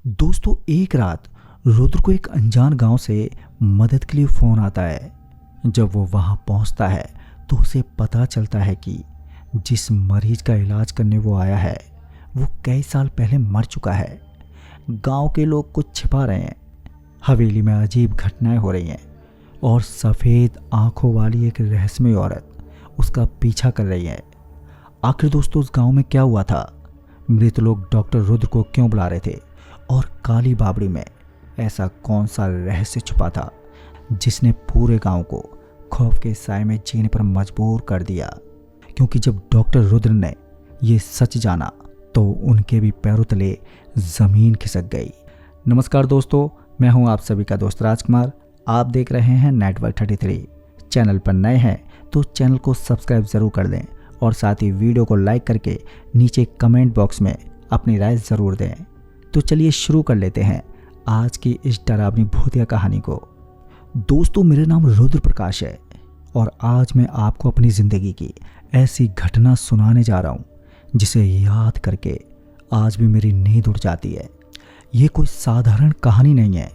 दोस्तों, एक रात रुद्र को एक अनजान गांव से मदद के लिए फ़ोन आता है। जब वो वहां पहुंचता है तो उसे पता चलता है कि जिस मरीज का इलाज करने वो आया है वो कई साल पहले मर चुका है। गांव के लोग कुछ छिपा रहे हैं। हवेली में अजीब घटनाएं हो रही हैं और सफ़ेद आंखों वाली एक रहस्यमय औरत उसका पीछा कर रही है। आखिर दोस्तों, उस गांव में क्या हुआ था? मृत लोग डॉक्टर रुद्र को क्यों बुला रहे थे? और काली बावड़ी में ऐसा कौन सा रहस्य छुपा था जिसने पूरे गांव को खौफ के साए में जीने पर मजबूर कर दिया? क्योंकि जब डॉक्टर रुद्र ने ये सच जाना तो उनके भी पैरों तले ज़मीन खिसक गई। नमस्कार दोस्तों, मैं हूं आप सभी का दोस्त राजकुमार। आप देख रहे हैं नेटवर्क 33। चैनल पर नए हैं तो चैनल को सब्सक्राइब ज़रूर कर दें और साथ ही वीडियो को लाइक करके नीचे कमेंट बॉक्स में अपनी राय ज़रूर दें। तो चलिए शुरू कर लेते हैं आज की इस डरावनी भूतिया कहानी को। दोस्तों, मेरा नाम रुद्र प्रकाश है और आज मैं आपको अपनी ज़िंदगी की ऐसी घटना सुनाने जा रहा हूँ जिसे याद करके आज भी मेरी नींद उड़ जाती है। ये कोई साधारण कहानी नहीं है,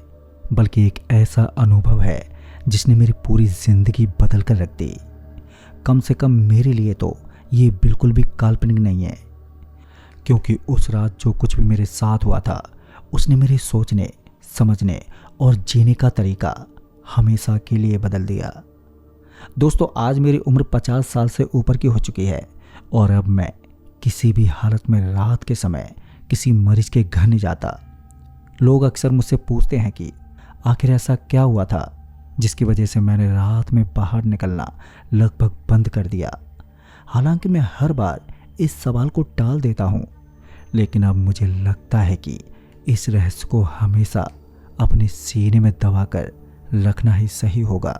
बल्कि एक ऐसा अनुभव है जिसने मेरी पूरी ज़िंदगी बदल कर रख दी। कम से कम मेरे लिए तो ये बिल्कुल भी काल्पनिक नहीं है, क्योंकि उस रात जो कुछ भी मेरे साथ हुआ था उसने मेरे सोचने, समझने और जीने का तरीका हमेशा के लिए बदल दिया। दोस्तों, आज मेरी उम्र 50 साल से ऊपर की हो चुकी है और अब मैं किसी भी हालत में रात के समय किसी मरीज के घर नहीं जाता। लोग अक्सर मुझसे पूछते हैं कि आखिर ऐसा क्या हुआ था जिसकी वजह से मैंने रात में बाहर निकलना लगभग बंद कर दिया। हालांकि मैं हर बार इस सवाल को टाल देता हूँ, लेकिन अब मुझे लगता है कि इस रहस्य को हमेशा अपने सीने में दबा कर रखना ही सही होगा।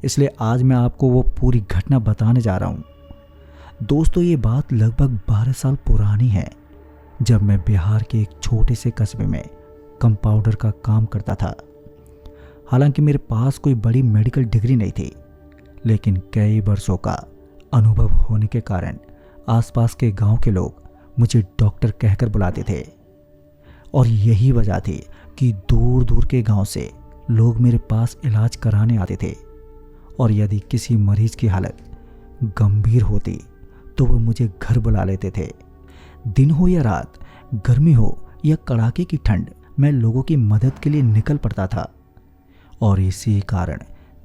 इसलिए आज मैं आपको वो पूरी घटना बताने जा रहा हूँ। दोस्तों, ये बात लगभग 12 साल पुरानी है, जब मैं बिहार के एक छोटे से कस्बे में कंपाउंडर का काम करता था। हालांकि मेरे पास कोई बड़ी मेडिकल डिग्री नहीं थी, लेकिन कई वर्षों का अनुभव होने के कारण आसपास के गांव के लोग मुझे डॉक्टर कहकर बुलाते थे। और यही वजह थी कि दूर दूर के गांव से लोग मेरे पास इलाज कराने आते थे। और यदि किसी मरीज की हालत गंभीर होती तो वो मुझे घर बुला लेते थे। दिन हो या रात, गर्मी हो या कड़ाके की ठंड, मैं लोगों की मदद के लिए निकल पड़ता था। और इसी कारण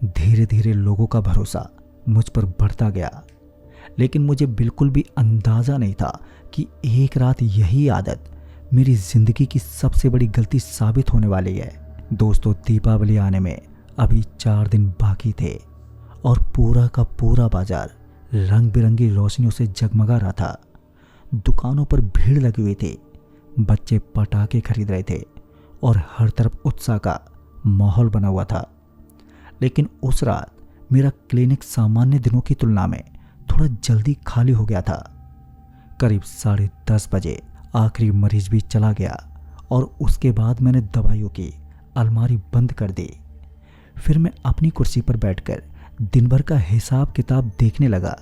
धीरे धीरे लोगों का भरोसा मुझ पर बढ़ता गया। लेकिन मुझे बिल्कुल भी अंदाज़ा नहीं था कि एक रात यही आदत मेरी ज़िंदगी की सबसे बड़ी गलती साबित होने वाली है। दोस्तों, दीपावली आने में अभी 4 दिन बाकी थे और पूरा का पूरा बाजार रंग बिरंगी रोशनियों से जगमगा रहा था। दुकानों पर भीड़ लगी हुई थी, बच्चे पटाखे खरीद रहे थे और हर तरफ उत्साह का माहौल बना हुआ था। लेकिन उस रात मेरा क्लिनिक सामान्य दिनों की तुलना में थोड़ा जल्दी खाली हो गया था। करीब 10:30 बजे आखिरी मरीज भी चला गया और उसके बाद मैंने दवाइयों की अलमारी बंद कर दी। फिर मैं अपनी कुर्सी पर बैठकर दिन भर का हिसाब किताब देखने लगा।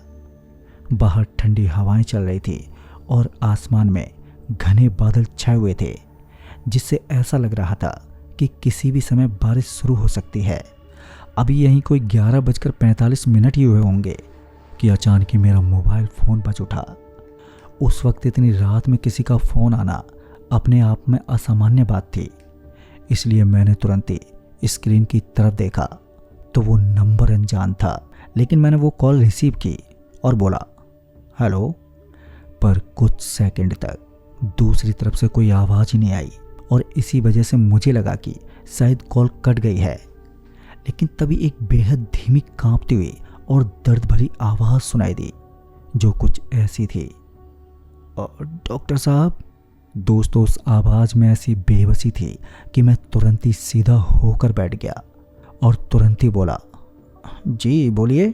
बाहर ठंडी हवाएं चल रही थी और आसमान में घने बादल छाए हुए थे, जिससे ऐसा लग रहा था कि किसी भी समय बारिश शुरू हो सकती है। अभी यहीं कोई 11:45 ही हुए होंगे कि अचानक ही मेरा मोबाइल फ़ोन बज उठा। उस वक्त इतनी रात में किसी का फ़ोन आना अपने आप में असामान्य बात थी, इसलिए मैंने तुरंत ही स्क्रीन की तरफ देखा तो वो नंबर अनजान था। लेकिन मैंने वो कॉल रिसीव की और बोला, हेलो। पर कुछ सेकंड तक दूसरी तरफ से कोई आवाज़ ही नहीं आई और इसी वजह से मुझे लगा कि शायद कॉल कट गई है। लेकिन तभी एक बेहद धीमी, कांपती हुई और दर्द भरी आवाज़ सुनाई दी, जो कुछ ऐसी थी, डॉक्टर साहब। दोस्तों, उस आवाज़ में ऐसी बेबसी थी कि मैं तुरंत ही सीधा होकर बैठ गया और तुरंत ही बोला, जी बोलिए।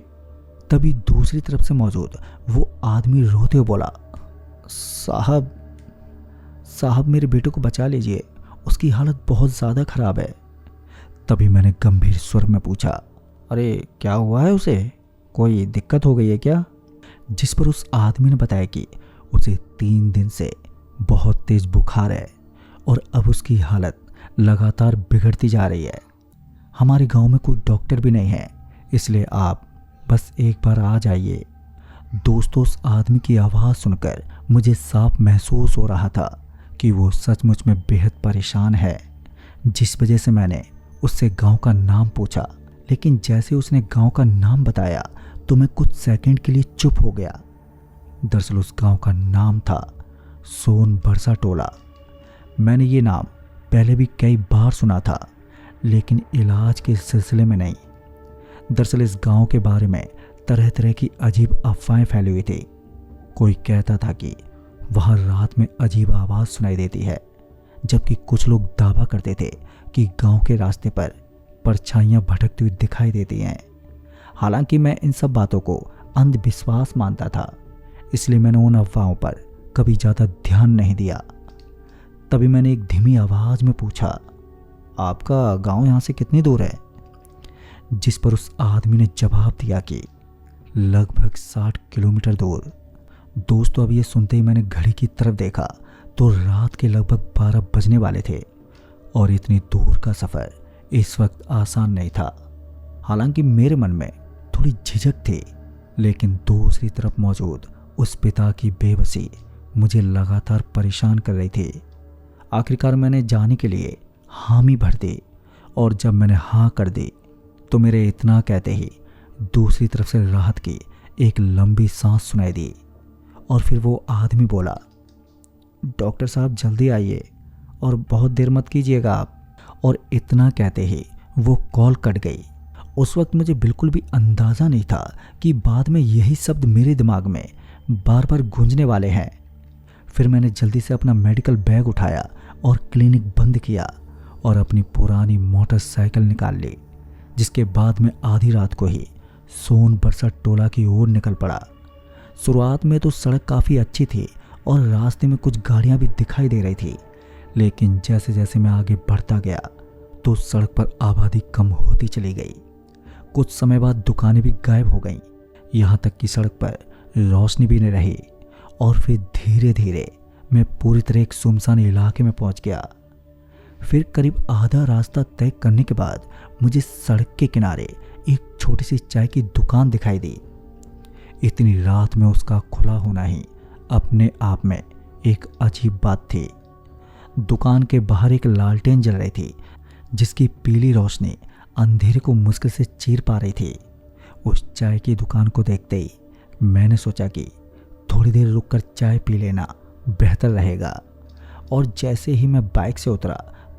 तभी दूसरी तरफ से मौजूद वो आदमी रोते हुए बोला, साहब मेरे बेटे को बचा लीजिए, उसकी हालत बहुत ज़्यादा ख़राब है। तभी मैंने गंभीर स्वर में पूछा, अरे क्या हुआ है उसे? कोई दिक्कत हो गई है क्या? जिस पर उस आदमी ने बताया कि उसे 3 दिन से बहुत तेज बुखार है और अब उसकी हालत लगातार बिगड़ती जा रही है। हमारे गांव में कोई डॉक्टर भी नहीं है, इसलिए आप बस एक बार आ जाइए। दोस्तों, उस आदमी की आवाज़ सुनकर मुझे साफ महसूस हो रहा था कि वो सचमुच में बेहद परेशान है, जिस वजह से मैंने उससे गांव का नाम पूछा। लेकिन जैसे उसने गांव का नाम बताया तो मैं कुछ सेकंड के लिए चुप हो गया। दरअसल उस गांव का नाम था सोन बरसा टोला। मैंने ये नाम पहले भी कई बार सुना था, लेकिन इलाज के सिलसिले में नहीं। दरअसल इस गांव के बारे में तरह तरह की अजीब अफवाहें फैली हुई थी। कोई कहता था कि वहाँ रात में अजीब आवाज़ सुनाई देती है, जबकि कुछ लोग दावा करते थे कि गांव के रास्ते पर परछाइयाँ भटकती हुई दिखाई देती हैं। हालांकि मैं इन सब बातों को अंधविश्वास मानता था, इसलिए मैंने उन अफवाहों पर कभी ज़्यादा ध्यान नहीं दिया। तभी मैंने एक धीमी आवाज़ में पूछा, आपका गांव यहाँ से कितनी दूर है? जिस पर उस आदमी ने जवाब दिया कि लगभग 60 किलोमीटर दूर। दोस्तों, अब ये सुनते ही मैंने घड़ी की तरफ देखा तो रात के लगभग 12 बजने वाले थे और इतनी दूर का सफ़र इस वक्त आसान नहीं था। हालांकि मेरे मन में थोड़ी झिझक थी, लेकिन दूसरी तरफ मौजूद उस पिता की बेबसी मुझे लगातार परेशान कर रही थी। आखिरकार मैंने जाने के लिए हामी भर दी, और जब मैंने हाँ कर दी तो मेरे इतना कहते ही दूसरी तरफ से राहत की एक लंबी सांस सुनाई दी। और फिर वो आदमी बोला, डॉक्टर साहब जल्दी आइए और बहुत देर मत कीजिएगा आप। और इतना कहते ही वो कॉल कट गई। उस वक्त मुझे बिल्कुल भी अंदाज़ा नहीं था कि बाद में यही शब्द मेरे दिमाग में बार बार गूंजने वाले हैं। फिर मैंने जल्दी से अपना मेडिकल बैग उठाया और क्लिनिक बंद किया और अपनी पुरानी मोटरसाइकिल निकाल ली, जिसके बाद मैं आधी रात को ही सोन बरसा टोला की ओर निकल पड़ा। शुरुआत में तो सड़क काफ़ी अच्छी थी और रास्ते में कुछ गाड़ियां भी दिखाई दे रही थी, लेकिन जैसे जैसे मैं आगे बढ़ता गया तो सड़क पर आबादी कम होती चली गई। कुछ समय बाद दुकानें भी गायब हो गईं, यहाँ तक कि सड़क पर रोशनी भी नहीं रही। और फिर धीरे धीरे मैं पूरी तरह एक सुनसान इलाके में पहुँच गया। फिर करीब आधा रास्ता तय करने के बाद मुझे सड़क के किनारे एक छोटी सी चाय की दुकान दिखाई दी। इतनी रात में उसका खुला होना ही अपने आप में एक अजीब बात थी। दुकान के बाहर एक लालटेन जल रही थी, जिसकी पीली रोशनी अंधेरे को मुश्किल से चीर पा रही थी। उस चाय की दुकान को देखते ही मैंने सोचा कि थोड़ी देर रुककर चाय पी लेना बेहतर रहेगा। और जैसे ही मैं बाइक से उतरा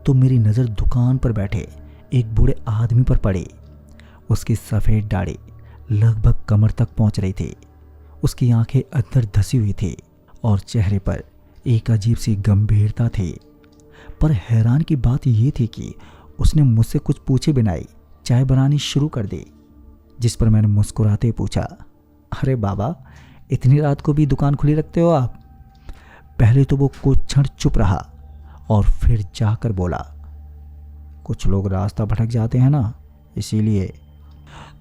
तो मेरी नज़र दुकान पर बैठे एक बूढ़े आदमी पर पड़ी। उसकी सफ़ेद दाढ़ी लगभग कमर तक पहुंच रही थी, उसकी आंखें अंदर धसी हुई थी और चेहरे पर एक अजीब सी गंभीरता थी। पर हैरान की बात यह थी कि उसने मुझसे कुछ पूछे बिना ही चाय बनानी शुरू कर दी, जिस पर मैंने मुस्कुराते पूछा, अरे बाबा, इतनी रात को भी दुकान खुली रखते हो आप? पहले तो वो कुछ क्षण चुप रहा और फिर जाकर बोला, कुछ लोग रास्ता भटक जाते हैं ना, इसीलिए।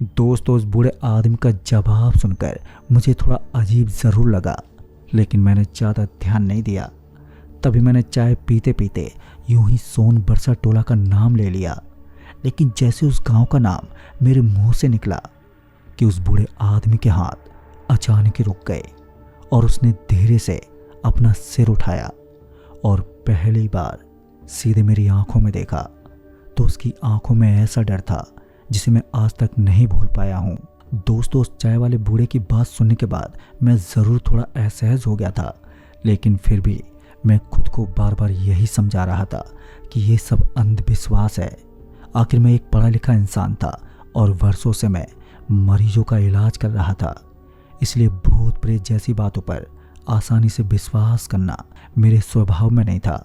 दोस्तों, उस बूढ़े आदमी का जवाब सुनकर मुझे थोड़ा अजीब ज़रूर लगा, लेकिन मैंने ज़्यादा ध्यान नहीं दिया। तभी मैंने चाय पीते पीते यूं ही सोन बरसा टोला का नाम ले लिया। लेकिन जैसे उस गांव का नाम मेरे मुंह से निकला कि उस बूढ़े आदमी के हाथ अचानक ही रुक गए और उसने धीरे से अपना सिर उठाया और पहली बार सीधे मेरी आंखों में देखा तो उसकी आंखों में ऐसा डर था जिसे मैं आज तक नहीं भूल पाया हूँ। दोस्तों, उस चाय वाले बूढ़े की बात सुनने के बाद मैं ज़रूर थोड़ा असहज हो गया था, लेकिन फिर भी मैं खुद को बार बार यही समझा रहा था कि ये सब अंधविश्वास है। आखिर मैं एक पढ़ा लिखा इंसान था और वर्षों से मैं मरीजों का इलाज कर रहा था, इसलिए भूत प्रेत जैसी बातों पर आसानी से विश्वास करना मेरे स्वभाव में नहीं था।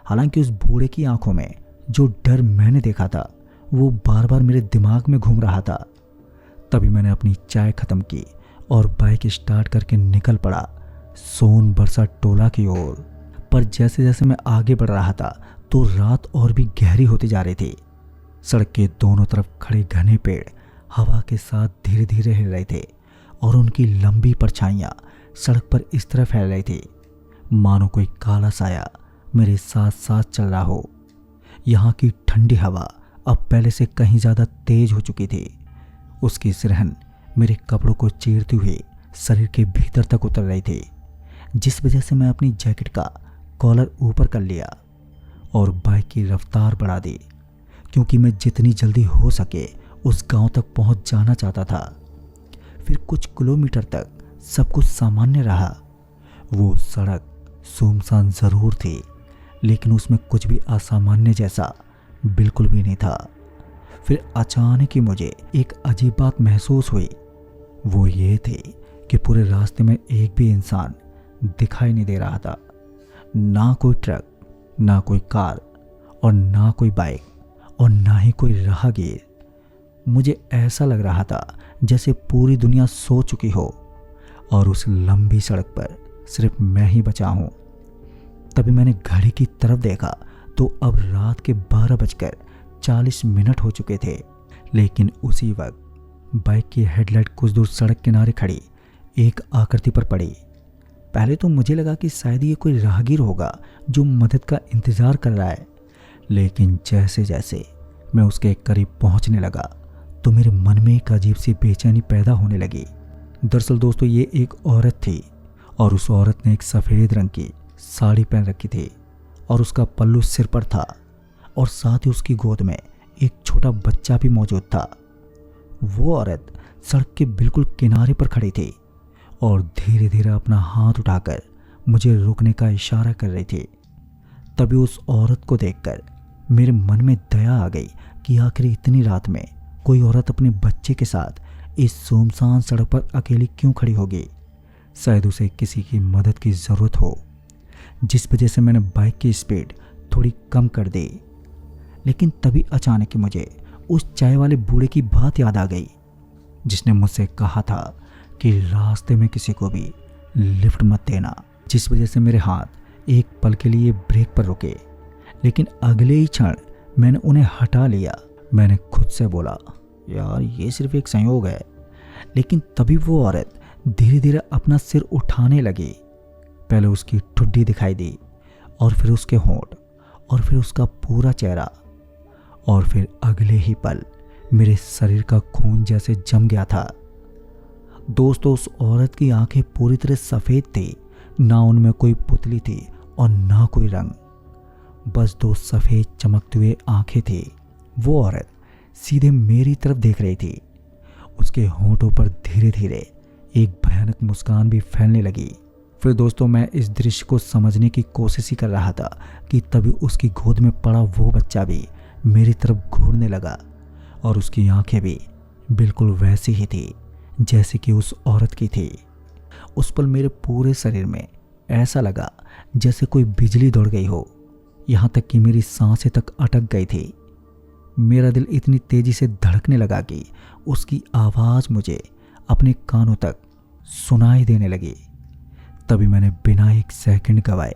हालांकि उस बूढ़े की आंखों में जो डर मैंने देखा था वो बार बार मेरे दिमाग में घूम रहा था। तभी मैंने अपनी चाय ख़त्म की और बाइक स्टार्ट करके निकल पड़ा सोन बरसा टोला की ओर। पर जैसे जैसे मैं आगे बढ़ रहा था तो रात और भी गहरी होती जा रही थी। सड़क के दोनों तरफ खड़े घने पेड़ हवा के साथ धीरे धीरे हिल रहे थे और उनकी लंबी परछाइयाँ सड़क पर इस तरह फैल रही थी मानो कोई काला साया मेरे साथ साथ चल रहा हो। यहाँ की ठंडी हवा अब पहले से कहीं ज़्यादा तेज हो चुकी थी। उसकी सिरहन मेरे कपड़ों को चीरती हुई शरीर के भीतर तक उतर रही थी, जिस वजह से मैं अपनी जैकेट का कॉलर ऊपर कर लिया और बाइक की रफ्तार बढ़ा दी, क्योंकि मैं जितनी जल्दी हो सके उस गांव तक पहुंच जाना चाहता था। फिर कुछ किलोमीटर तक सब कुछ सामान्य रहा। वो सड़क सुनसान ज़रूर थी, लेकिन उसमें कुछ भी असामान्य जैसा बिल्कुल भी नहीं था। फिर अचानक ही मुझे एक अजीब बात महसूस हुई। वो ये थी कि पूरे रास्ते में एक भी इंसान दिखाई नहीं दे रहा था। ना कोई ट्रक, ना कोई कार और ना कोई बाइक और ना ही कोई राहगीर। मुझे ऐसा लग रहा था जैसे पूरी दुनिया सो चुकी हो और उस लंबी सड़क पर सिर्फ मैं ही बचा हूँ। तभी मैंने घड़ी की तरफ देखा तो अब रात के 12:40 हो चुके थे। लेकिन उसी वक्त बाइक की हेडलाइट कुछ दूर सड़क किनारे खड़ी एक आकृति पर पड़ी। पहले तो मुझे लगा कि शायद ये कोई राहगीर होगा जो मदद का इंतज़ार कर रहा है, लेकिन जैसे जैसे मैं उसके करीब पहुंचने लगा तो मेरे मन में एक अजीब सी बेचैनी पैदा होने लगी। दरअसल दोस्तों, ये एक औरत थी और उस औरत ने एक सफ़ेद रंग की साड़ी पहन रखी थी और उसका पल्लू सिर पर था और साथ ही उसकी गोद में एक छोटा बच्चा भी मौजूद था। वो औरत सड़क के बिल्कुल किनारे पर खड़ी थी और धीरे धीरे अपना हाथ उठाकर मुझे रुकने का इशारा कर रही थी। तभी उस औरत को देखकर मेरे मन में दया आ गई कि आखिर इतनी रात में कोई औरत अपने बच्चे के साथ इस सुनसान सड़क पर अकेली क्यों खड़ी होगी। शायद उसे किसी की मदद की ज़रूरत हो, जिस वजह से मैंने बाइक की स्पीड थोड़ी कम कर दी। लेकिन तभी अचानक ही मुझे उस चाय वाले बूढ़े की बात याद आ गई, जिसने मुझसे कहा था कि रास्ते में किसी को भी लिफ्ट मत देना, जिस वजह से मेरे हाथ एक पल के लिए ब्रेक पर रुके। लेकिन अगले ही क्षण मैंने उन्हें हटा लिया। मैंने खुद से बोला, यार ये सिर्फ एक संयोग है। लेकिन तभी वो औरत धीरे धीरे अपना सिर उठाने लगी। पहले उसकी ठुड्डी दिखाई दी और फिर उसके होंठ और फिर उसका पूरा चेहरा, और फिर अगले ही पल मेरे शरीर का खून जैसे जम गया था। दोस्तों, उस औरत की आंखें पूरी तरह सफ़ेद थी, ना उनमें कोई पुतली थी और ना कोई रंग, बस दो सफ़ेद चमकते हुए आंखें थी। वो औरत सीधे मेरी तरफ देख रही थी। उसके होंठों पर धीरे धीरे एक भयानक मुस्कान भी फैलने लगी। फिर दोस्तों, मैं इस दृश्य को समझने की कोशिश ही कर रहा था कि तभी उसकी गोद में पड़ा वो बच्चा भी मेरी तरफ घूरने लगा और उसकी आंखें भी बिल्कुल वैसी ही थी जैसे कि उस औरत की थी। उस पल मेरे पूरे शरीर में ऐसा लगा जैसे कोई बिजली दौड़ गई हो, यहाँ तक कि मेरी सांसें तक अटक गई थी। मेरा दिल इतनी तेजी से धड़कने लगा कि उसकी आवाज़ मुझे अपने कानों तक सुनाई देने लगी। तभी मैंने बिना एक सेकंड गवाए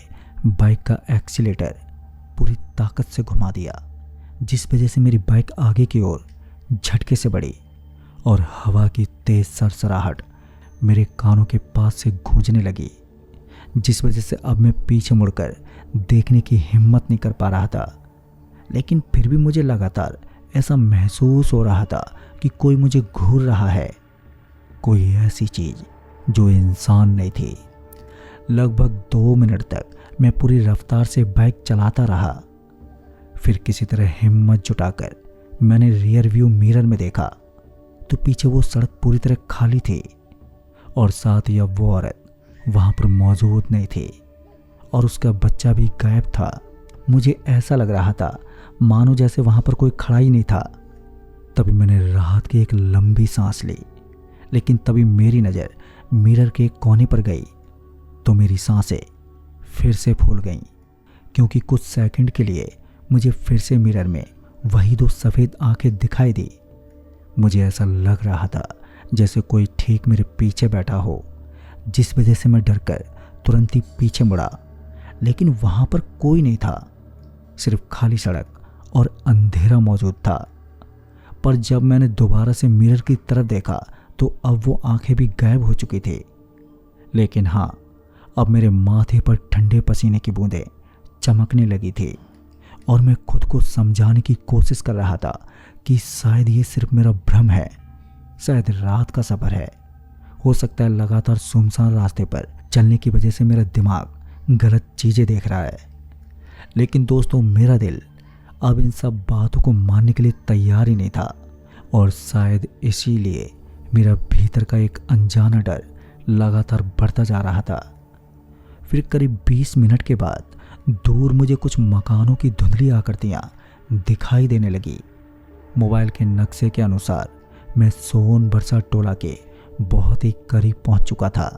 बाइक का एक्सीलेटर पूरी ताकत से घुमा दिया, जिस वजह से मेरी बाइक आगे की ओर झटके से बढ़ी और हवा की तेज सरसराहट मेरे कानों के पास से गूंजने लगी, जिस वजह से अब मैं पीछे मुड़कर देखने की हिम्मत नहीं कर पा रहा था। लेकिन फिर भी मुझे लगातार ऐसा महसूस हो रहा था कि कोई मुझे घूर रहा है, कोई ऐसी चीज़ जो इंसान नहीं थी। लगभग 2 मिनट तक मैं पूरी रफ्तार से बाइक चलाता रहा। फिर किसी तरह हिम्मत जुटाकर मैंने रियर व्यू मिरर में देखा तो पीछे वो सड़क पूरी तरह खाली थी और साथ ही अब वो औरत वहाँ पर मौजूद नहीं थी और उसका बच्चा भी गायब था। मुझे ऐसा लग रहा था मानो जैसे वहाँ पर कोई खड़ा ही नहीं था। तभी मैंने राहत की एक लंबी सांस ली, लेकिन तभी मेरी नज़र मिरर के कोने पर गई तो मेरी सांसें फिर से फूल गईं, क्योंकि कुछ सेकंड के लिए मुझे फिर से मिरर में वही 2 सफ़ेद आंखें दिखाई दी। मुझे ऐसा लग रहा था जैसे कोई ठीक मेरे पीछे बैठा हो, जिस वजह से मैं डरकर तुरंत ही पीछे मुड़ा। लेकिन वहाँ पर कोई नहीं था, सिर्फ खाली सड़क और अंधेरा मौजूद था। पर जब मैंने दोबारा से मिरर की तरफ देखा तो अब वो आंखें भी गायब हो चुकी थी। लेकिन हाँ, अब मेरे माथे पर ठंडे पसीने की बूंदें चमकने लगी थी और मैं खुद को समझाने की कोशिश कर रहा था कि शायद ये सिर्फ मेरा भ्रम है, शायद रात का सफर है। हो सकता है लगातार सुनसान रास्ते पर चलने की वजह से मेरा दिमाग गलत चीज़ें देख रहा है। लेकिन दोस्तों, मेरा दिल अब इन सब बातों को मानने के लिए तैयार ही नहीं था और शायद इसीलिए मेरा भीतर का एक अनजाना डर लगातार बढ़ता जा रहा था। फिर करीब 20 मिनट के बाद दूर मुझे कुछ मकानों की धुंधली आकृतियां दिखाई देने लगी। मोबाइल के नक्शे के अनुसार मैं सोन बरसा टोला के बहुत ही करीब पहुंच चुका था।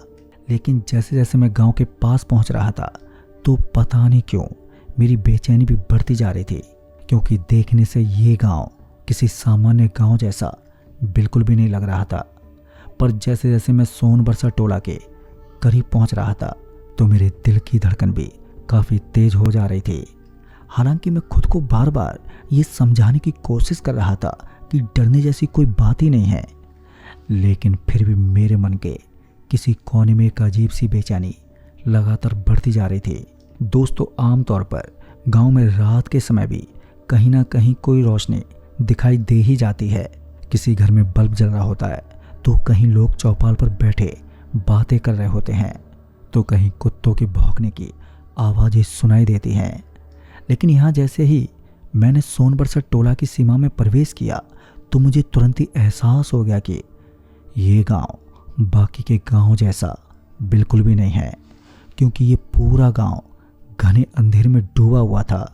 लेकिन जैसे जैसे मैं गांव के पास पहुंच रहा था तो पता नहीं क्यों मेरी बेचैनी भी बढ़ती जा रही थी, क्योंकि देखने से ये गांव किसी सामान्य गांव जैसा बिल्कुल भी नहीं लग रहा था। पर जैसे जैसे मैं सोन बरसा टोला के करीब पहुंच रहा था तो मेरे दिल की धड़कन भी काफ़ी तेज हो जा रही थी। हालांकि मैं खुद को बार बार ये समझाने की कोशिश कर रहा था कि डरने जैसी कोई बात ही नहीं है, लेकिन फिर भी मेरे मन के किसी कोने में एक अजीब सी बेचैनी लगातार बढ़ती जा रही थी। दोस्तों, आमतौर पर गांव में रात के समय भी कहीं ना कहीं कोई रोशनी दिखाई दे ही जाती है। किसी घर में बल्ब जल रहा होता है तो कहीं लोग चौपाल पर बैठे बातें कर रहे होते हैं, तो कहीं कुत्तों के भौंकने की आवाज़ें सुनाई देती हैं। लेकिन यहाँ जैसे ही मैंने सोन बरसा टोला की सीमा में प्रवेश किया तो मुझे तुरंत ही एहसास हो गया कि ये गांव बाकी के गांव जैसा बिल्कुल भी नहीं है, क्योंकि ये पूरा गांव घने अंधेरे में डूबा हुआ था।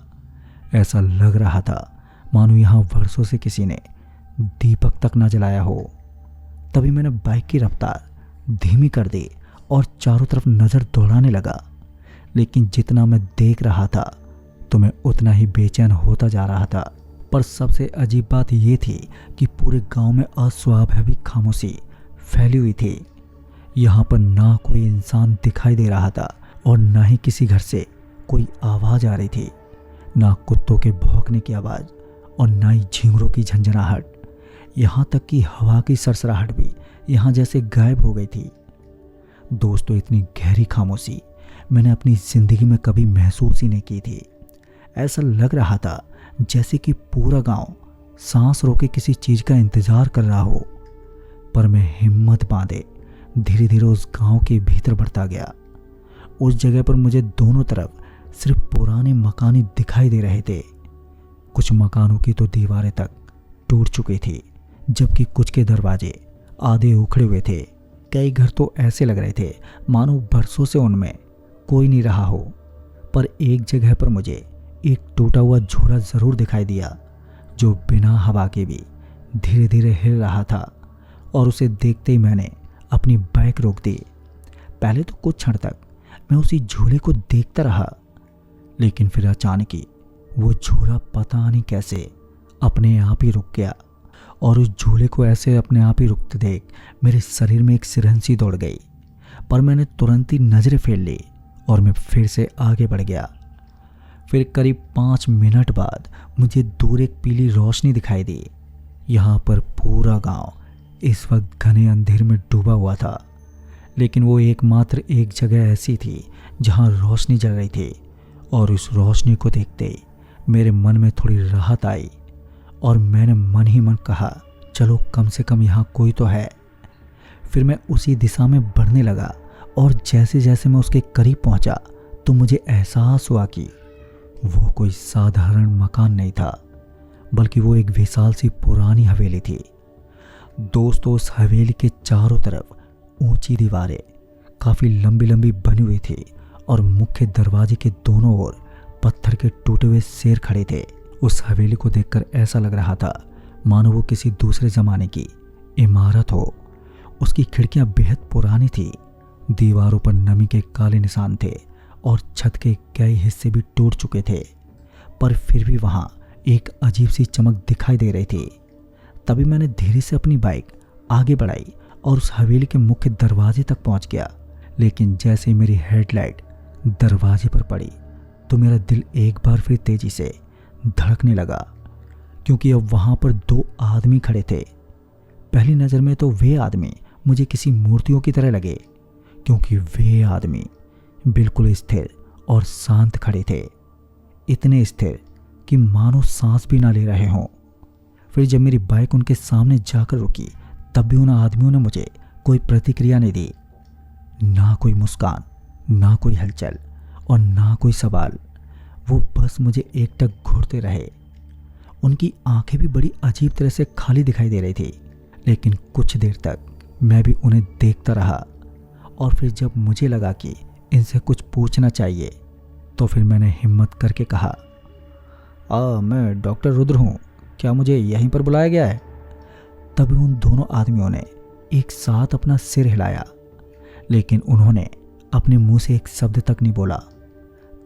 ऐसा लग रहा था मानो यहाँ वर्षों से किसी ने दीपक तक ना जलाया हो। तभी मैंने बाइक की रफ्तार धीमी कर दी और चारों तरफ नज़र दौड़ाने लगा। लेकिन जितना मैं देख रहा था तो मैं उतना ही बेचैन होता जा रहा था। पर सबसे अजीब बात यह थी कि पूरे गांव में अस्वाभाविक खामोशी फैली हुई थी। यहाँ पर ना कोई इंसान दिखाई दे रहा था और ना ही किसी घर से कोई आवाज़ आ रही थी, ना कुत्तों के भौंकने की आवाज़ और ना ही झींगरों की झंझनाहट। यहाँ तक कि हवा की सरसराहट भी यहाँ जैसे गायब हो गई थी। दोस्तों, इतनी गहरी खामोशी मैंने अपनी ज़िंदगी में कभी महसूस ही नहीं की थी। ऐसा लग रहा था जैसे कि पूरा गांव सांस रोके किसी चीज़ का इंतज़ार कर रहा हो। पर मैं हिम्मत बांधे धीरे धीरे उस गांव के भीतर बढ़ता गया। उस जगह पर मुझे दोनों तरफ सिर्फ पुराने मकान दिखाई दे रहे थे। कुछ मकानों की तो दीवारें तक टूट चुकी थी, जबकि कुछ के दरवाजे आधे उखड़े हुए थे। कई घर तो ऐसे लग रहे थे मानो बरसों से उनमें कोई नहीं रहा हो। पर एक जगह पर मुझे एक टूटा हुआ झूला ज़रूर दिखाई दिया, जो बिना हवा के भी धीरे धीरे हिल रहा था। और उसे देखते ही मैंने अपनी बाइक रोक दी। पहले तो कुछ क्षण तक मैं उसी झूले को देखता रहा, लेकिन फिर अचानक ही वो झूला पता नहीं कैसे अपने आप ही रुक गया। और उस झूले को ऐसे अपने आप ही रुकते देख मेरे शरीर में एक सिरहंसी दौड़ गई। पर मैंने तुरंत ही नज़रें फेर ली और मैं फिर से आगे बढ़ गया। फिर करीब 5 मिनट बाद मुझे दूर एक पीली रोशनी दिखाई दी। यहाँ पर पूरा गांव इस वक्त घने अंधेरे में डूबा हुआ था, लेकिन वो एकमात्र एक जगह ऐसी थी जहाँ रोशनी जल रही थी। और उस रोशनी को देखते ही मेरे मन में थोड़ी राहत आई और मैंने मन ही मन कहा, चलो कम से कम यहाँ कोई तो है। फिर मैं उसी दिशा में बढ़ने लगा और जैसे जैसे मैं उसके करीब पहुँचा तो मुझे एहसास हुआ कि वो कोई साधारण मकान नहीं था, बल्कि वो एक विशाल सी पुरानी हवेली थी। दोस्तों, उस हवेली के चारों तरफ ऊंची दीवारें काफ़ी लंबी लंबी बनी हुई थी और मुख्य दरवाजे के दोनों ओर पत्थर के टूटे हुए शेर खड़े थे। उस हवेली को देखकर ऐसा लग रहा था मानो वो किसी दूसरे ज़माने की इमारत हो। उसकी खिड़कियां बेहद पुरानी थी, दीवारों पर नमी के काले निशान थे और छत के कई हिस्से भी टूट चुके थे। पर फिर भी वहाँ एक अजीब सी चमक दिखाई दे रही थी। तभी मैंने धीरे से अपनी बाइक आगे बढ़ाई और उस हवेली के मुख्य दरवाजे तक पहुँच गया। लेकिन जैसे ही मेरी हेडलाइट दरवाजे पर पड़ी तो मेरा दिल एक बार फिर तेजी से धड़कने लगा, क्योंकि अब वहाँ पर 2 आदमी खड़े थे। पहली नज़र में तो वे आदमी मुझे किसी मूर्तियों की तरह लगे, क्योंकि वे आदमी बिल्कुल स्थिर और शांत खड़े थे। इतने स्थिर कि मानो सांस भी ना ले रहे हों। फिर जब मेरी बाइक उनके सामने जाकर रुकी तब भी उन आदमियों ने मुझे कोई प्रतिक्रिया नहीं दी। ना कोई मुस्कान, ना कोई हलचल और ना कोई सवाल। वो बस मुझे एकटक घूरते रहे। उनकी आंखें भी बड़ी अजीब तरह से खाली दिखाई दे रही थी, लेकिन कुछ देर तक मैं भी उन्हें देखता रहा। और फिर जब मुझे लगा कि इनसे कुछ पूछना चाहिए तो फिर मैंने हिम्मत करके कहा, मैं डॉक्टर रुद्र हूँ, क्या मुझे यहीं पर बुलाया गया है? तभी उन दोनों आदमियों ने एक साथ अपना सिर हिलाया, लेकिन उन्होंने अपने मुंह से एक शब्द तक नहीं बोला।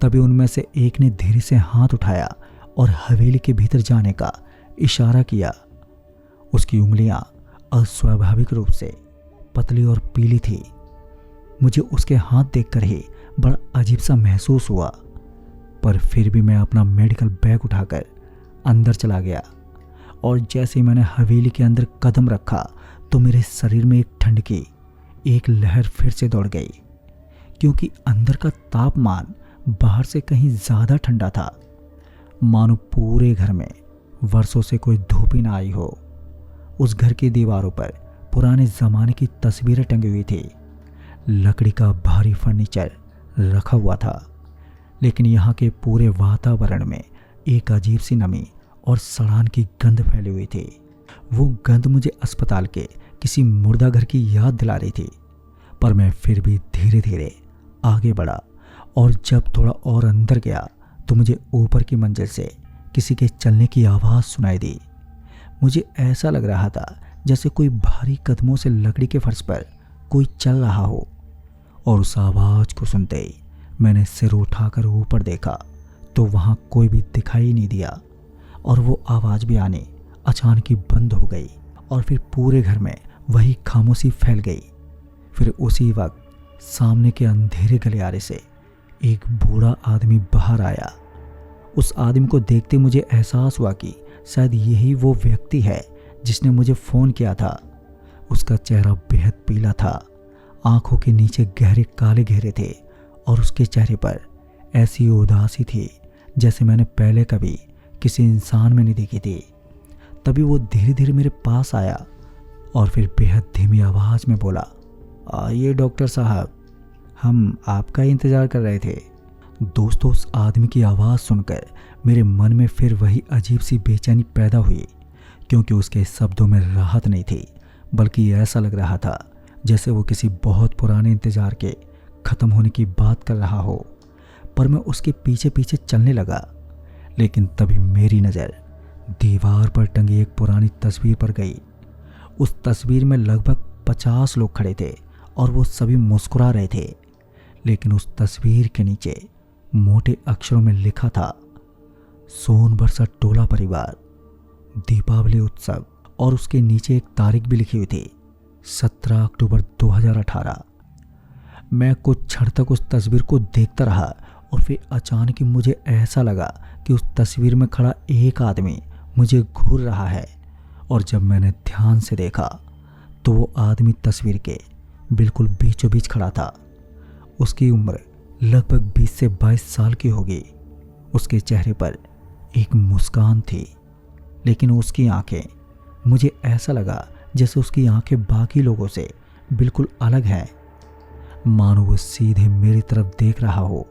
तभी उनमें से एक ने धीरे से हाथ उठाया और हवेली के भीतर जाने का इशारा किया। उसकी उंगलियां अस्वाभाविक रूप से पतली और पीली थी। मुझे उसके हाथ देखकर ही बड़ा अजीब सा महसूस हुआ, पर फिर भी मैं अपना मेडिकल बैग उठाकर अंदर चला गया। और जैसे ही मैंने हवेली के अंदर कदम रखा तो मेरे शरीर में एक ठंड की एक लहर फिर से दौड़ गई, क्योंकि अंदर का तापमान बाहर से कहीं ज़्यादा ठंडा था। मानो पूरे घर में वर्षों से कोई धूप ही ना आई हो। उस घर की दीवारों पर पुराने ज़माने की तस्वीरें टंगी हुई थी। लकड़ी का भारी फर्नीचर रखा हुआ था, लेकिन यहाँ के पूरे वातावरण में एक अजीब सी नमी और सड़ान की गंध फैली हुई थी। वो गंध मुझे अस्पताल के किसी मुर्दा घर की याद दिला रही थी। पर मैं फिर भी धीरे धीरे आगे बढ़ा, और जब थोड़ा और अंदर गया तो मुझे ऊपर की मंजिल से किसी के चलने की आवाज़ सुनाई दी। मुझे ऐसा लग रहा था जैसे कोई भारी कदमों से लकड़ी के फर्श पर कोई चल रहा हो। और उस आवाज़ को सुनते ही मैंने सिर उठाकर ऊपर देखा तो वहाँ कोई भी दिखाई नहीं दिया, और वो आवाज़ भी आनी अचानक ही बंद हो गई। और फिर पूरे घर में वही खामोशी फैल गई। फिर उसी वक्त सामने के अंधेरे गलियारे से एक बूढ़ा आदमी बाहर आया। उस आदमी को देखते मुझे एहसास हुआ कि शायद यही वो व्यक्ति है जिसने मुझे फ़ोन किया था। उसका चेहरा बेहद पीला था, आंखों के नीचे गहरे काले घेरे थे, और उसके चेहरे पर ऐसी उदासी थी जैसे मैंने पहले कभी किसी इंसान में नहीं देखी थी। तभी वो धीरे धीरे मेरे पास आया और फिर बेहद धीमी आवाज़ में बोला, आइए डॉक्टर साहब, हम आपका ही इंतज़ार कर रहे थे। दोस्तों, उस आदमी की आवाज़ सुनकर मेरे मन में फिर वही अजीब सी बेचैनी पैदा हुई, क्योंकि उसके शब्दों में राहत नहीं थी, बल्कि ऐसा लग रहा था जैसे वो किसी बहुत पुराने इंतज़ार के ख़त्म होने की बात कर रहा हो। पर मैं उसके पीछे पीछे चलने लगा, लेकिन तभी मेरी नज़र दीवार पर टंगी एक पुरानी तस्वीर पर गई। उस तस्वीर में लगभग 50 लोग खड़े थे और वो सभी मुस्कुरा रहे थे, लेकिन उस तस्वीर के नीचे मोटे अक्षरों में लिखा था, सोनबरसा टोला परिवार दीपावली उत्सव, और उसके नीचे एक तारीख भी लिखी हुई थी, 17 अक्टूबर 2018। मैं कुछ क्षण तक उस तस्वीर को देखता रहा, और फिर अचानक ही मुझे ऐसा लगा कि उस तस्वीर में खड़ा एक आदमी मुझे घूर रहा है। और जब मैंने ध्यान से देखा तो वो आदमी तस्वीर के बिल्कुल बीचों बीच खड़ा था। उसकी उम्र लगभग 20 से 22 साल की होगी। उसके चेहरे पर एक मुस्कान थी, लेकिन उसकी आंखें, मुझे ऐसा लगा जैसे उसकी आंखें बाकी लोगों से बिल्कुल अलग हैं, मानो वो सीधे मेरी तरफ देख रहा हो।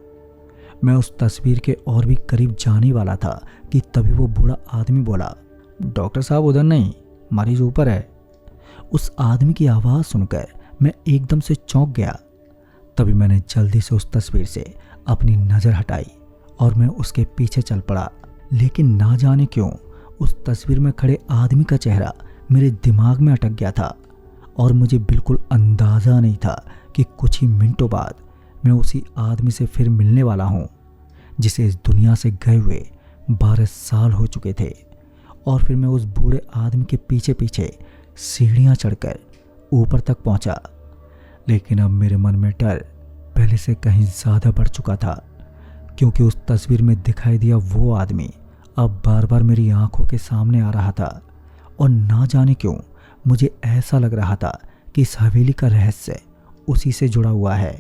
मैं उस तस्वीर के और भी करीब जाने वाला था कि तभी वो बूढ़ा आदमी बोला, डॉक्टर साहब उधर नहीं, मरीज ऊपर है। उस आदमी की आवाज़ सुनकर मैं एकदम से चौंक गया। तभी मैंने जल्दी से उस तस्वीर से अपनी नज़र हटाई और मैं उसके पीछे चल पड़ा। लेकिन ना जाने क्यों उस तस्वीर में खड़े आदमी का चेहरा मेरे दिमाग में अटक गया था, और मुझे बिल्कुल अंदाज़ा नहीं था कि कुछ ही मिनटों बाद मैं उसी आदमी से फिर मिलने वाला हूँ, जिसे इस दुनिया से गए हुए 12 साल हो चुके थे। और फिर मैं उस बूढ़े आदमी के पीछे पीछे सीढ़ियाँ चढ़कर ऊपर तक पहुँचा। लेकिन अब मेरे मन में डर पहले से कहीं ज़्यादा बढ़ चुका था, क्योंकि उस तस्वीर में दिखाई दिया वो आदमी अब बार बार मेरी आंखों के सामने आ रहा था। और ना जाने क्यों मुझे ऐसा लग रहा था कि इस हवेली का रहस्य उसी से जुड़ा हुआ है।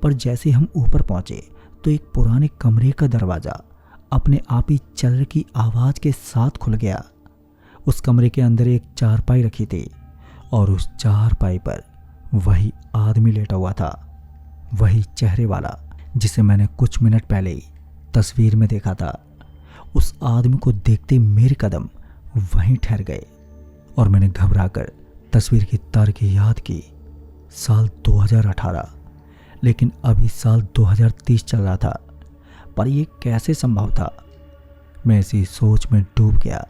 पर जैसे हम ऊपर पहुंचे तो एक पुराने कमरे का दरवाज़ा अपने आप ही चलने की आवाज के साथ खुल गया। उस कमरे के अंदर एक चारपाई रखी थी और उस चारपाई पर वही आदमी लेटा हुआ था, वही चेहरे वाला जिसे मैंने कुछ मिनट पहले ही तस्वीर में देखा था। उस आदमी को देखते मेरे कदम वहीं ठहर गए और मैंने घबराकर तस्वीर की तारीख याद की। साल 2018, लेकिन अभी साल 2030 चल रहा था। पर यह कैसे संभव था? मैं इसी सोच में डूब गया।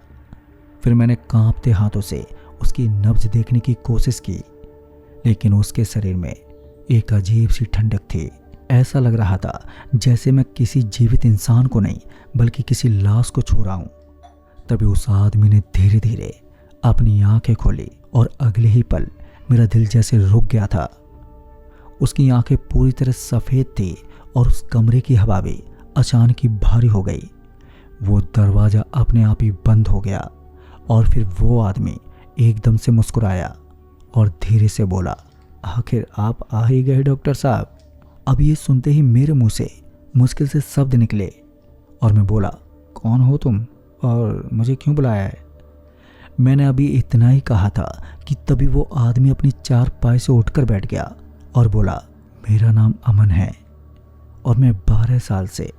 फिर मैंने कांपते हाथों से उसकी नब्ज देखने की कोशिश की, लेकिन उसके शरीर में एक अजीब सी ठंडक थी। ऐसा लग रहा था जैसे मैं किसी जीवित इंसान को नहीं बल्कि किसी लाश को छू रहा हूं। तभी उस आदमी ने धीरे धीरे अपनी आंखें खोली और अगले ही पल मेरा दिल जैसे रुक गया था। उसकी आंखें पूरी तरह सफेद थी और उस कमरे की हवा भी अचानक ही भारी हो गई। वो दरवाजा अपने आप ही बंद हो गया और फिर वो आदमी एकदम से मुस्कुराया और धीरे से बोला, आखिर आप आ ही गए डॉक्टर साहब। अब ये सुनते ही मेरे मुंह से मुश्किल से शब्द निकले और मैं बोला, कौन हो तुम और मुझे क्यों बुलाया है? मैंने अभी इतना ही कहा था कि तभी वो आदमी अपनी चारपाई से उठकर बैठ गया और बोला, मेरा नाम अमन है और मैं 12 साल से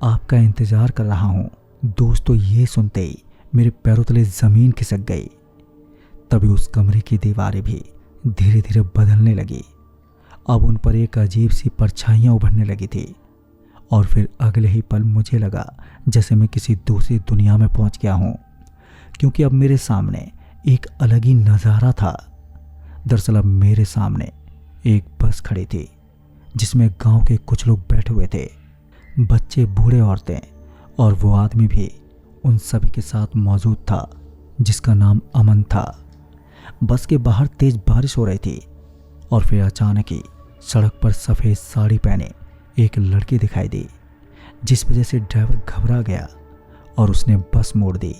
आपका इंतजार कर रहा हूँ। दोस्तों, ये सुनते ही मेरे पैरों तले जमीन खिसक गई। तभी उस कमरे की दीवारें भी धीरे धीरे बदलने लगी। अब उन पर एक अजीब सी परछाइयाँ उभरने लगी थी और फिर अगले ही पल मुझे लगा जैसे मैं किसी दूसरी दुनिया में पहुंच गया हूं, क्योंकि अब मेरे सामने एक अलग ही नज़ारा था। दरअसल अब मेरे सामने एक बस खड़ी थी जिसमें गांव के कुछ लोग बैठे हुए थे, बच्चे, बूढ़े, औरतें, और वो आदमी भी उन सभी के साथ मौजूद था जिसका नाम अमन था। बस के बाहर तेज बारिश हो रही थी और फिर अचानक ही सड़क पर सफ़ेद साड़ी पहने एक लड़की दिखाई दी, जिस वजह से ड्राइवर घबरा गया और उसने बस मोड़ दी।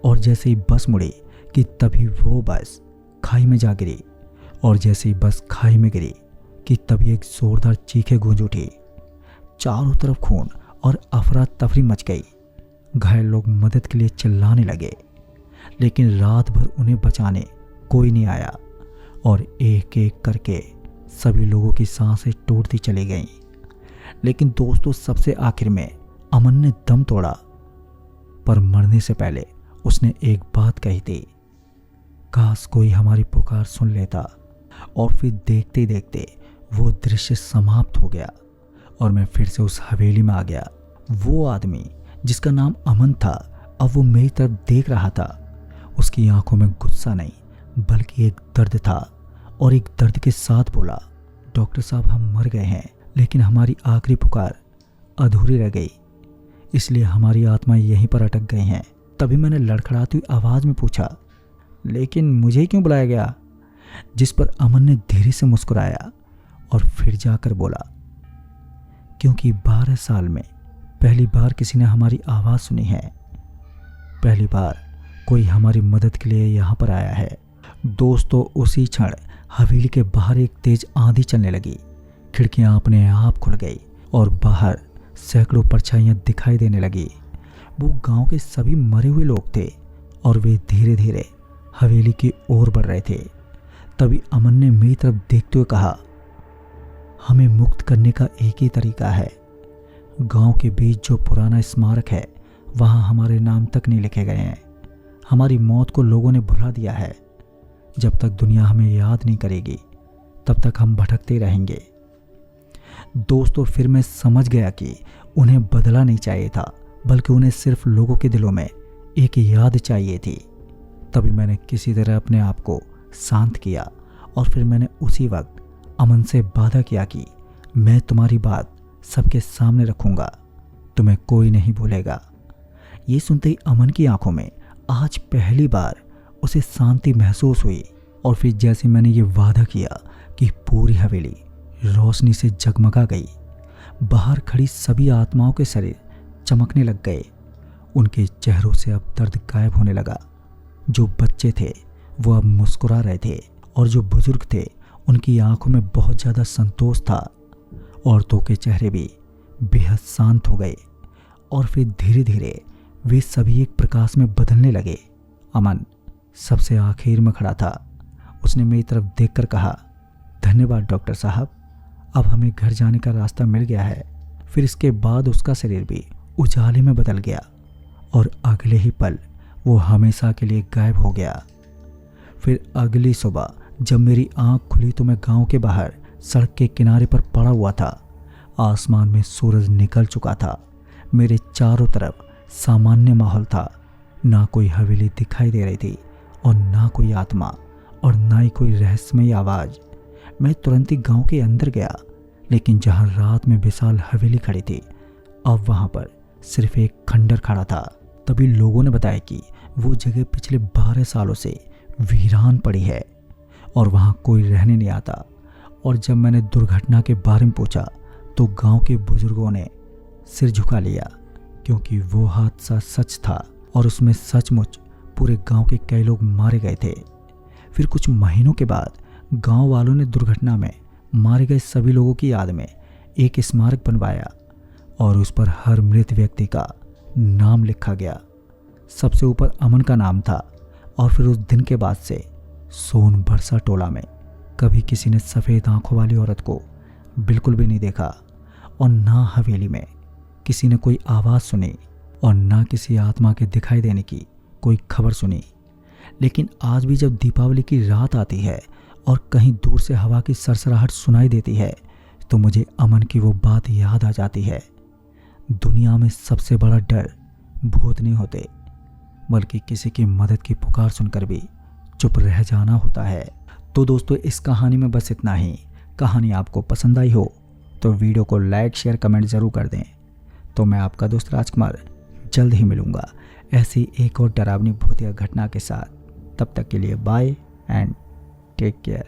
और जैसे ही बस मुड़ी कि तभी वो बस खाई में जा गिरी और जैसे ही बस खाई में गिरी कि तभी एक जोरदार चीखें गूंज उठी। चारों तरफ खून और अफरा तफरी मच गई। घायल लोग मदद के लिए चिल्लाने लगे, लेकिन रात भर उन्हें बचाने कोई नहीं आया और एक एक करके सभी लोगों की सांसें टूटती चली गईं। लेकिन दोस्तों, सबसे आखिर में अमन ने दम तोड़ा, पर मरने से पहले उसने एक बात कही थी, काश कोई हमारी पुकार सुन लेता। और फिर देखते ही देखते वो दृश्य समाप्त हो गया और मैं फिर से उस हवेली में आ गया। वो आदमी जिसका नाम अमन था अब वो मेरी तरफ देख रहा था। उसकी आंखों में गुस्सा नहीं बल्कि एक दर्द था और एक दर्द के साथ बोला, डॉक्टर साहब, हम मर गए हैं, लेकिन हमारी आखिरी पुकार अधूरी रह गई, इसलिए हमारी आत्मा यहीं पर अटक गई हैं। तभी मैंने लड़खड़ाती हुई आवाज़ में पूछा, लेकिन मुझे क्यों बुलाया गया? जिस पर अमन ने धीरे से मुस्कुराया और फिर जाकर बोला, क्योंकि 12 साल में पहली बार किसी ने हमारी आवाज़ सुनी है, पहली बार कोई हमारी मदद के लिए यहाँ पर आया है। दोस्तों, उसी क्षण हवेली के बाहर एक तेज आंधी चलने लगी। खिड़कियाँ अपने आप खुल गई और बाहर सैकड़ों परछाइयाँ दिखाई देने लगी। वो गांव के सभी मरे हुए लोग थे और वे धीरे धीरे हवेली की ओर बढ़ रहे थे। तभी अमन ने मेरी तरफ देखते हुए कहा, हमें मुक्त करने का एक ही तरीका है। गांव के बीच जो पुराना स्मारक है वहां हमारे नाम तक नहीं लिखे गए हैं। हमारी मौत को लोगों ने भुला दिया है। जब तक दुनिया हमें याद नहीं करेगी तब तक हम भटकते रहेंगे। दोस्तों, फिर मैं समझ गया कि उन्हें बदला नहीं चाहिए था, बल्कि उन्हें सिर्फ लोगों के दिलों में एक याद चाहिए थी। तभी मैंने किसी तरह अपने आप को शांत किया और फिर मैंने उसी वक्त अमन से वादा किया कि मैं तुम्हारी बात सबके सामने रखूंगा, तुम्हें कोई नहीं भूलेगा। ये सुनते ही अमन की आंखों में आज पहली बार उसे शांति महसूस हुई और फिर जैसे मैंने ये वादा किया कि पूरी हवेली रोशनी से जगमगा गई। बाहर खड़ी सभी आत्माओं के शरीर चमकने लग गए। उनके चेहरों से अब दर्द गायब होने लगा। जो बच्चे थे वो अब मुस्कुरा रहे थे और जो बुजुर्ग थे उनकी आंखों में बहुत ज़्यादा संतोष था। औरतों के चेहरे भी बेहद शांत हो गए और फिर धीरे धीरे वे सभी एक प्रकाश में बदलने लगे। अमन सबसे आखिर में खड़ा था। उसने मेरी तरफ देखकर कहा, धन्यवाद डॉक्टर साहब, अब हमें घर जाने का रास्ता मिल गया है। फिर इसके बाद उसका शरीर भी उजाले में बदल गया और अगले ही पल वो हमेशा के लिए गायब हो गया। फिर अगली सुबह जब मेरी आंख खुली तो मैं गांव के बाहर सड़क के किनारे पर पड़ा हुआ था। आसमान में सूरज निकल चुका था। मेरे चारों तरफ सामान्य माहौल था। ना कोई हवेली दिखाई दे रही थी और ना कोई आत्मा और ना ही कोई रहस्यमयी आवाज़। मैं तुरंत ही गांव के अंदर गया, लेकिन जहां रात में विशाल हवेली खड़ी थी, अब वहां पर सिर्फ एक खंडर खड़ा था। तभी लोगों ने बताया कि वो जगह पिछले 12 सालों से वीरान पड़ी है और वहां कोई रहने नहीं आता। और जब मैंने दुर्घटना के बारे में पूछा तो गांव के बुजुर्गों ने सिर झुका लिया, क्योंकि वो हादसा सच था और उसमें सचमुच पूरे गांव के कई लोग मारे गए थे। फिर कुछ महीनों के बाद गांव वालों ने दुर्घटना में मारे गए सभी लोगों की याद में एक स्मारक बनवाया और उस पर हर मृत व्यक्ति का नाम लिखा गया। सबसे ऊपर अमन का नाम था। और फिर उस दिन के बाद से सोनबरसा टोला में कभी किसी ने सफ़ेद आंखों वाली औरत को बिल्कुल भी नहीं देखा और ना हवेली में किसी ने कोई आवाज़ सुनी और ना किसी आत्मा के दिखाई देने की कोई खबर सुनी। लेकिन आज भी जब दीपावली की रात आती है और कहीं दूर से हवा की सरसराहट सुनाई देती है तो मुझे अमन की वो बात याद आ जाती है। दुनिया में सबसे बड़ा डर भूत नहीं होते, बल्कि किसी की मदद की पुकार सुनकर भी चुप रह जाना होता है। तो दोस्तों, इस कहानी में बस इतना ही। कहानी आपको पसंद आई हो तो वीडियो को लाइक शेयर कमेंट ज़रूर कर दें। तो मैं आपका दोस्त राजकुमार जल्द ही मिलूँगा ऐसी एक और डरावनी भूतिया घटना के साथ। तब तक के लिए बाय एंड टेक केयर।